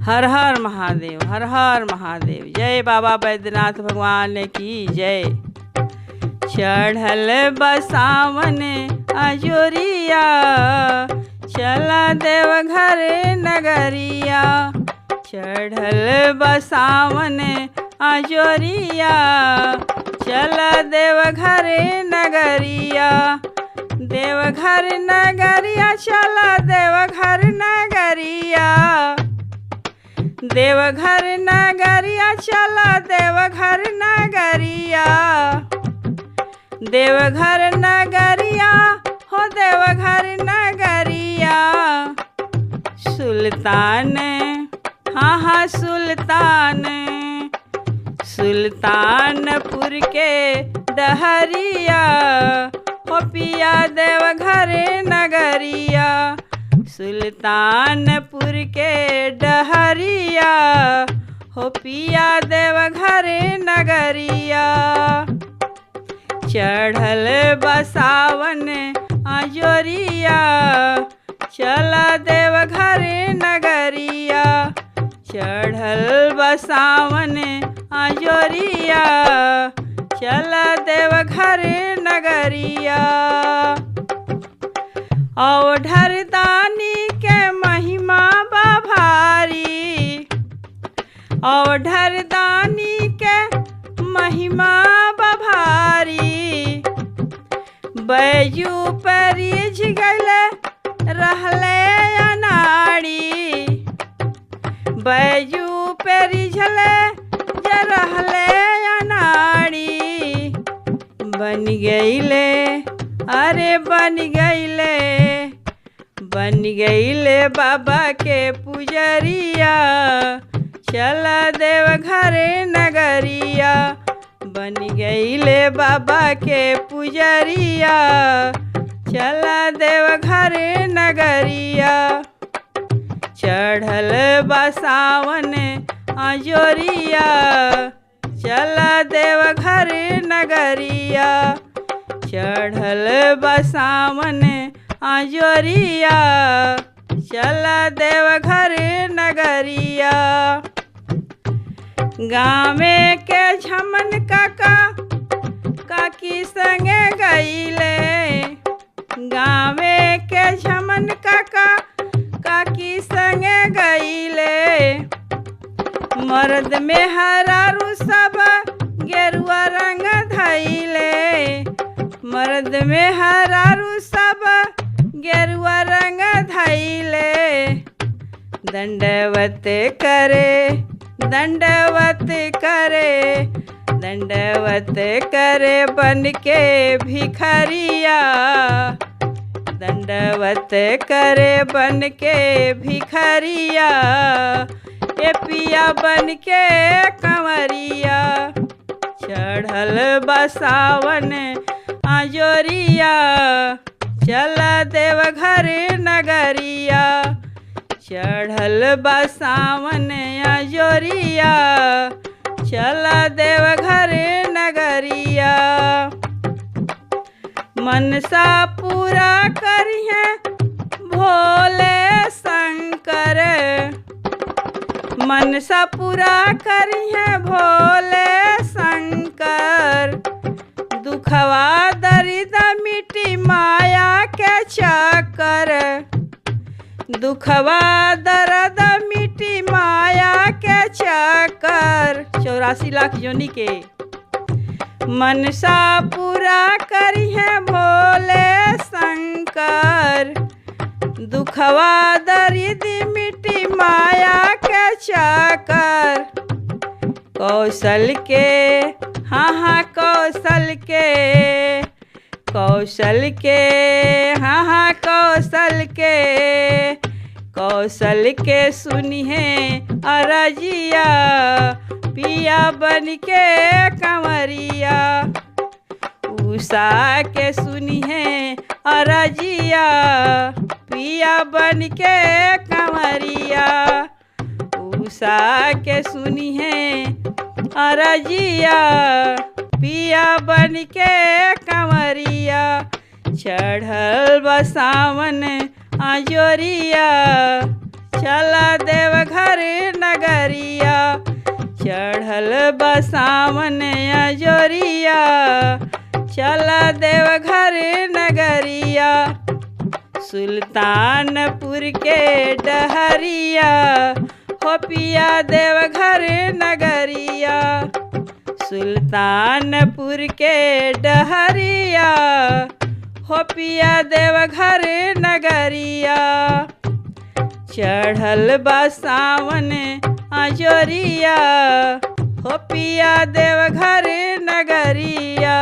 हर हर महादेव, हर हर महादेव। जय बाबा बैद्यनाथ भगवान की जय। चढ़ल बसावन अजोरिया, चला देवघर नगरिया। चढ़ल बसावन अजोरिया, चला देवघर नगरिया। देवघर नगरिया, चला देवघर नगरिया। देवघर नगरिया, चला देवघर नगरिया। देवघर नगरिया हो देवघर नगरिया। सुल्तान, हाँ हाँ सुल्तानपुर के डहरिया हो पिया देवघर नगरिया। सुल्तानपुर के डहरिया हो पिया देवघर नगरिया। चढ़ल बसावन अजोरिया, चला देवघर नगरिया। चढ़ल बसावन अजोरिया, चला देवघर नगरिया। औढर दानी के महिमा बा भारी, औढर दानी के महिमा बा भारी। बैजू पर रिझ गइले रहले अनाड़ी, बैजू पे रिझले जे रहले अनाड़ी। बन गइले, अरे बन गइले बाबा के पुजरिया। चला देवघर नगरिया, बन गइले बाबा के पुजरिया। चला देवघर नगरिया। चढ़ल बसावन अजोरिया, चला देवघर नगरिया। चढ़ल बसावन अजोरिया, चला देवघर नगरिया। गाँवे के झमन काका काकी संगे गइले, गाँवे के झमन काका काकी संगे गइले। मर्द में हरारू सब गेरुआ रंग धइले, मर्द में हरारू सब गेरुआ रंग धइले। दंडवत करे, दंडवत करे, दंडवत करे बन के भिखरिया। दंडवत करे बन के भिखरिया, ए पिया बन के कंवरिया। चढ़ल बसावन अजोरिया, चला देवघर नगरिया। चढ़ल बसावन अजोरिया, चला देवघर नगरिया। मनसा पूरा करिहे भोले शंकर, मनसा पूरा करिहे भोले शंकर। दुखवा दर्द मिटी माया के चक्कर, दुखवा दर्द मिटी माया के चक्कर। 84 लाख योनि के मनसा पूरा करिहे भोले शंकर। दुखवा दर्द मिटी माया के चक्कर। कौशल के, हाँ हाँ कौशल के, कौशल के, हाँ हाँ कौशल के। कौशल के सुनिहे अरजिया, पिया बन के कंवरिया। उषा के सुनिहे अरजिया, पिया बन के कंवरिया। उषा के सुनिहे अरजिया, पिया बन के कंवरिया। चढ़ल बसावन अजोरिया चला देवघर नगरिया चढ़ल बसावन अजोरिया चला देवघर नगरिया सुल्तानपुर के डहरिया हो पिया देवघर नगरिया सुल्तानपुर के डहरिया हो पिया देवघर नगरिया चढ़ल बसावन अजोरिया हो पिया देवघर नगरिया।